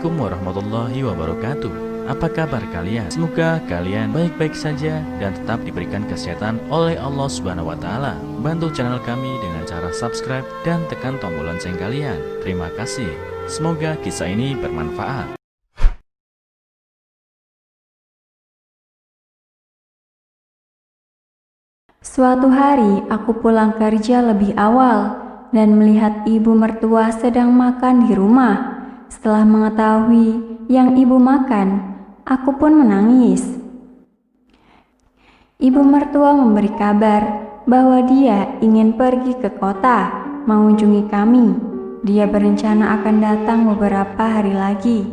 Assalamualaikum warahmatullahi wabarakatuh. Apa kabar kalian? Semoga kalian baik-baik saja dan tetap diberikan kesehatan oleh Allah Subhanahu wa taala. Bantu channel kami dengan cara subscribe dan tekan tombol lonceng kalian. Terima kasih. Semoga kisah ini bermanfaat. Suatu hari aku pulang kerja lebih awal dan melihat ibu mertua sedang makan di rumah. Setelah mengetahui yang ibu makan, aku pun menangis. Ibu mertua memberi kabar bahwa dia ingin pergi ke kota mengunjungi kami. Dia berencana akan datang beberapa hari lagi.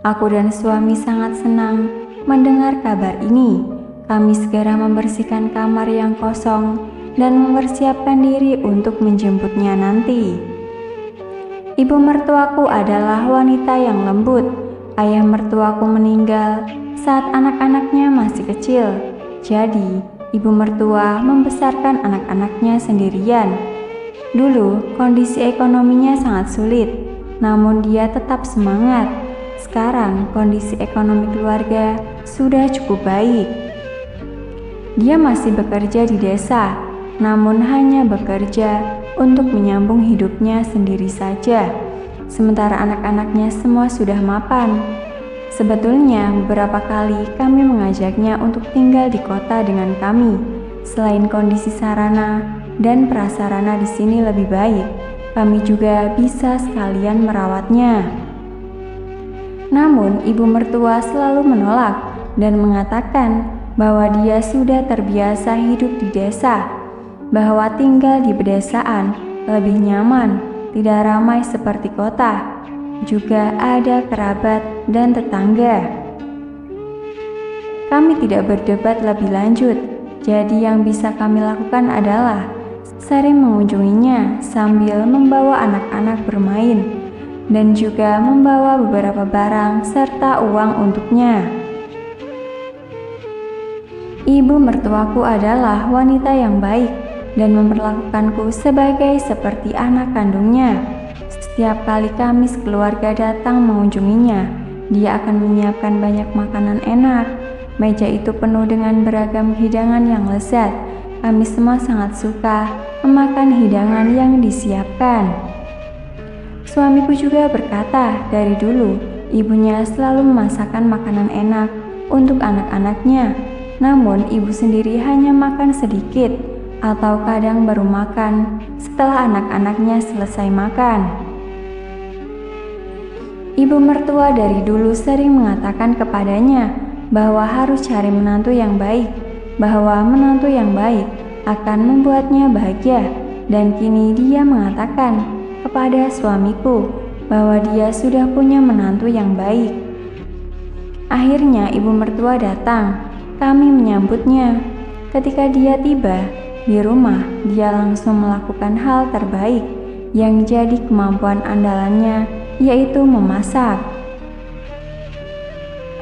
Aku dan suami sangat senang mendengar kabar ini. Kami segera membersihkan kamar yang kosong dan mempersiapkan diri untuk menjemputnya nanti. Ibu mertuaku adalah wanita yang lembut. Ayah mertuaku meninggal saat anak-anaknya masih kecil. Jadi, ibu mertua membesarkan anak-anaknya sendirian. Dulu, kondisi ekonominya sangat sulit, namun dia tetap semangat. Sekarang, kondisi ekonomi keluarga sudah cukup baik. Dia masih bekerja di desa, namun hanya bekerja untuk menyambung hidupnya sendiri saja. Sementara anak-anaknya semua sudah mapan. Sebetulnya beberapa kali kami mengajaknya untuk tinggal di kota dengan kami. Selain kondisi sarana dan prasarana di sini lebih baik, kami juga bisa sekalian merawatnya. Namun ibu mertua selalu menolak dan mengatakan bahwa dia sudah terbiasa hidup di desa, bahwa tinggal di pedesaan lebih nyaman, tidak ramai seperti kota, juga ada kerabat dan tetangga. Kami tidak berdebat lebih lanjut, jadi yang bisa kami lakukan adalah sering mengunjunginya sambil membawa anak-anak bermain, dan juga membawa beberapa barang serta uang untuknya. Ibu mertuaku adalah wanita yang baik dan memperlakukanku seperti anak kandungnya. Setiap kali kami sekeluarga datang mengunjunginya, dia akan menyiapkan banyak makanan enak. Meja itu penuh dengan beragam hidangan yang lezat. Kami semua sangat suka memakan hidangan yang disiapkan. Suamiku juga berkata, dari dulu ibunya selalu memasakkan makanan enak untuk anak-anaknya. Namun ibu sendiri hanya makan sedikit atau kadang baru makan setelah anak-anaknya selesai makan. Ibu mertua dari dulu sering mengatakan kepadanya bahwa harus cari menantu yang baik, bahwa menantu yang baik akan membuatnya bahagia, dan kini dia mengatakan kepada suamiku bahwa dia sudah punya menantu yang baik. Akhirnya ibu mertua datang. Kami menyambutnya. Ketika dia tiba di rumah, dia langsung melakukan hal terbaik yang jadi kemampuan andalannya, yaitu memasak.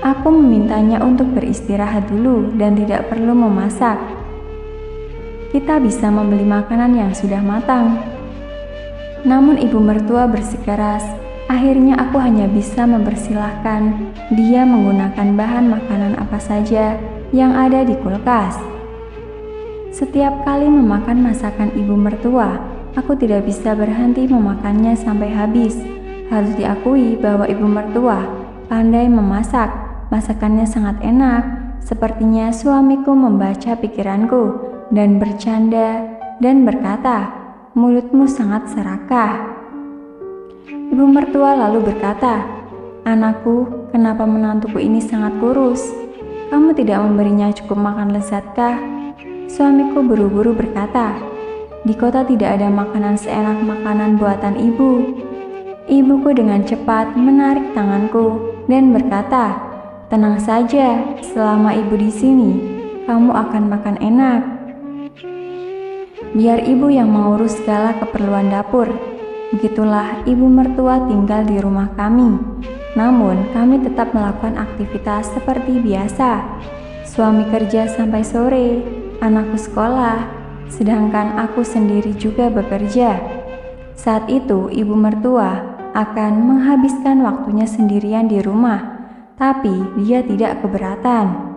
Aku memintanya untuk beristirahat dulu dan tidak perlu memasak. Kita bisa membeli makanan yang sudah matang. Namun ibu mertua bersikeras. Akhirnya aku hanya bisa mempersilahkan dia menggunakan bahan makanan apa saja yang ada di kulkas. Setiap kali memakan masakan ibu mertua, aku tidak bisa berhenti memakannya sampai habis. Harus diakui bahwa ibu mertua pandai memasak. Masakannya sangat enak. Sepertinya suamiku membaca pikiranku dan bercanda dan berkata, "Mulutmu sangat serakah." Ibu mertua lalu berkata, "Anakku, kenapa menantuku ini sangat kurus? Kamu tidak memberinya cukup makan lezatkah?" Suamiku buru-buru berkata, "Di kota tidak ada makanan seenak makanan buatan ibu." Ibuku dengan cepat menarik tanganku dan berkata, "Tenang saja, selama ibu di sini, kamu akan makan enak. Biar ibu yang mengurus segala keperluan dapur." Begitulah ibu mertua tinggal di rumah kami. Namun kami tetap melakukan aktivitas seperti biasa. Suami kerja sampai sore, anakku sekolah, sedangkan aku sendiri juga bekerja. Saat itu ibu mertua akan menghabiskan waktunya sendirian di rumah, tapi dia tidak keberatan.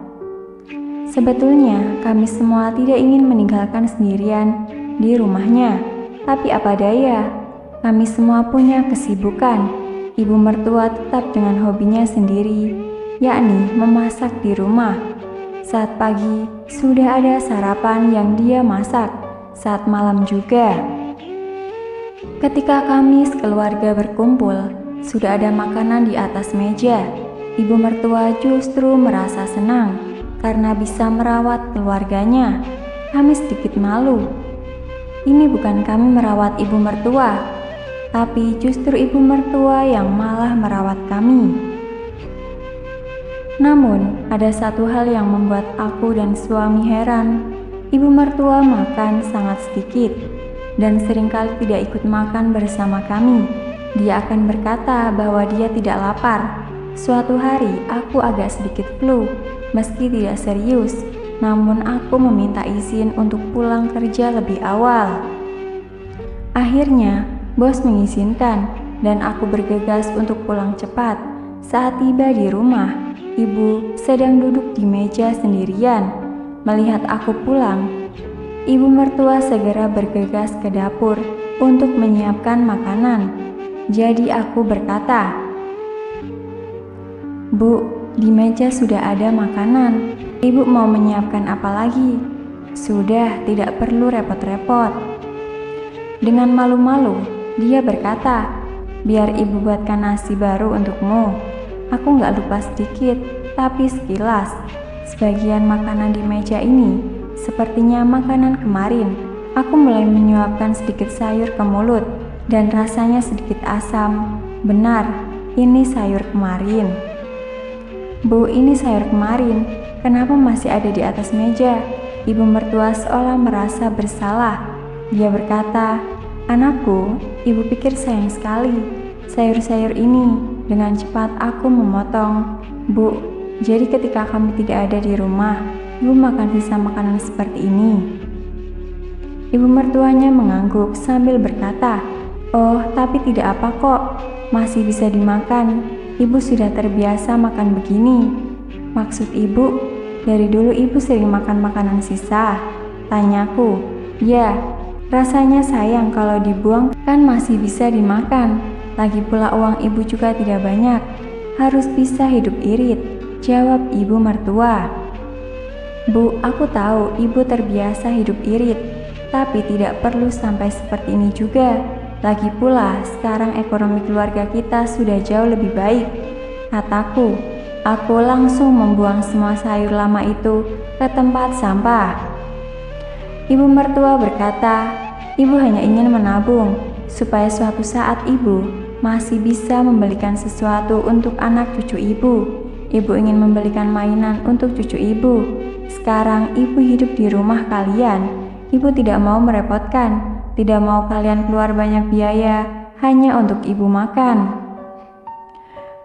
Sebetulnya kami semua tidak ingin meninggalkan sendirian di rumahnya, tapi apa daya, kami semua punya kesibukan. Ibu mertua tetap dengan hobinya sendiri, yakni memasak di rumah. Saat pagi, sudah ada sarapan yang dia masak, saat malam juga. Ketika kami sekeluarga berkumpul, sudah ada makanan di atas meja. Ibu mertua justru merasa senang karena bisa merawat keluarganya. Kami sedikit malu. Ini bukan kami merawat ibu mertua, tapi justru ibu mertua yang malah merawat kami. Namun, ada satu hal yang membuat aku dan suami heran. Ibu mertua makan sangat sedikit dan seringkali tidak ikut makan bersama kami. Dia akan berkata bahwa dia tidak lapar. Suatu hari, aku agak sedikit flu, meski tidak serius, namun aku meminta izin untuk pulang kerja lebih awal. Akhirnya, bos mengizinkan dan aku bergegas untuk pulang cepat. Saat tiba di rumah, ibu sedang duduk di meja sendirian. Melihat aku pulang, ibu mertua segera bergegas ke dapur untuk menyiapkan makanan. Jadi aku berkata, "Bu, di meja sudah ada makanan. Ibu mau menyiapkan apa lagi?" "Sudah, tidak perlu repot-repot." Dengan malu-malu, dia berkata, "Biar ibu buatkan nasi baru untukmu." Aku nggak lupa sedikit, tapi sekilas. Sebagian makanan di meja ini sepertinya makanan kemarin. Aku mulai menyuapkan sedikit sayur ke mulut dan rasanya sedikit asam. Benar, ini sayur kemarin. "Bu, ini sayur kemarin. Kenapa masih ada di atas meja?" Ibu mertua seolah merasa bersalah. Dia berkata, "Anakku, ibu pikir sayang sekali sayur-sayur ini." Dengan cepat aku memotong, "Bu, jadi ketika kami tidak ada di rumah, ibu makan sisa makanan seperti ini?" Ibu mertuanya mengangguk sambil berkata, "Oh, tapi tidak apa kok, masih bisa dimakan. Ibu sudah terbiasa makan begini." "Maksud ibu, dari dulu ibu sering makan makanan sisa?" tanyaku. "Ya, rasanya sayang kalau dibuang, kan masih bisa dimakan. Lagi pula uang ibu juga tidak banyak, harus bisa hidup irit," jawab ibu mertua. "Bu, aku tahu ibu terbiasa hidup irit, tapi tidak perlu sampai seperti ini juga. Lagi pula sekarang ekonomi keluarga kita sudah jauh lebih baik," kataku. Aku langsung membuang semua sayur lama itu ke tempat sampah. Ibu mertua berkata, "Ibu hanya ingin menabung supaya suatu saat ibu masih bisa membelikan sesuatu untuk anak cucu ibu. Ibu ingin membelikan mainan untuk cucu ibu. Sekarang ibu hidup di rumah kalian. Ibu tidak mau merepotkan, tidak mau kalian keluar banyak biaya hanya untuk ibu makan."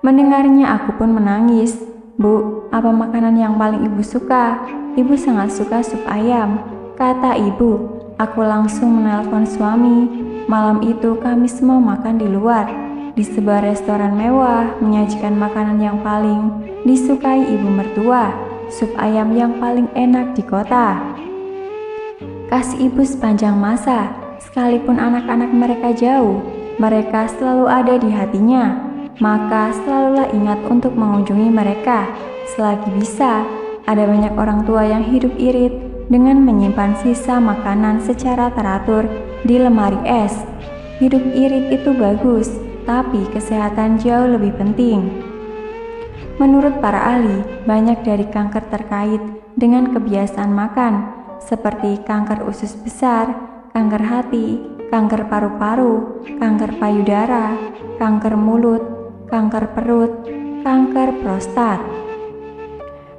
Mendengarnya aku pun menangis. "Bu, apa makanan yang paling ibu suka?" "Ibu sangat suka sup ayam," kata ibu. Aku langsung menelpon suami. Malam itu kami semua makan di luar, di sebuah restoran mewah, menyajikan makanan yang paling disukai ibu mertua, sup ayam yang paling enak di kota. Kasih ibu sepanjang masa, sekalipun anak-anak mereka jauh, mereka selalu ada di hatinya. Maka selalulah ingat untuk mengunjungi mereka selagi bisa. Ada banyak orang tua yang hidup irit dengan menyimpan sisa makanan secara teratur di lemari es. Hidup irit itu bagus, tapi kesehatan jauh lebih penting. Menurut para ahli, banyak dari kanker terkait dengan kebiasaan makan, seperti kanker usus besar, kanker hati, kanker paru-paru, kanker payudara, kanker mulut, kanker perut, kanker prostat.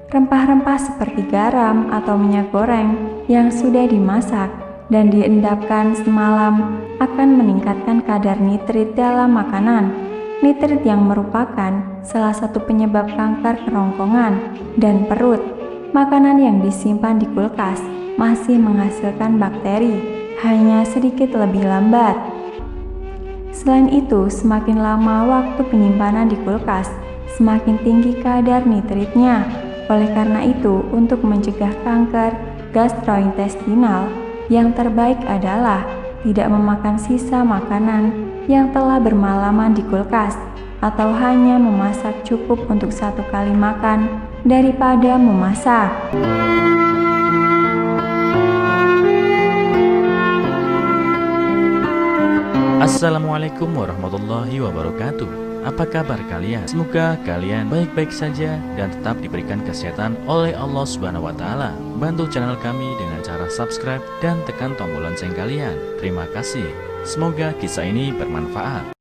Rempah-rempah seperti garam atau minyak goreng yang sudah dimasak dan diendapkan semalam akan meningkatkan kadar nitrit dalam makanan. Nitrit yang merupakan salah satu penyebab kanker kerongkongan dan perut. Makanan yang disimpan di kulkas masih menghasilkan bakteri, hanya sedikit lebih lambat. Selain itu, semakin lama waktu penyimpanan di kulkas, semakin tinggi kadar nitritnya. Oleh karena itu, untuk mencegah kanker gastrointestinal, yang terbaik adalah tidak memakan sisa makanan yang telah bermalaman di kulkas, atau hanya memasak cukup untuk 1 kali makan daripada memasak. Assalamualaikum warahmatullahi wabarakatuh. Apa kabar kalian? Semoga kalian baik-baik saja dan tetap diberikan kesehatan oleh Allah Subhanahu wa taala. Bantu channel kami dengan cara subscribe dan tekan tombol lonceng kalian. Terima kasih. Semoga kisah ini bermanfaat.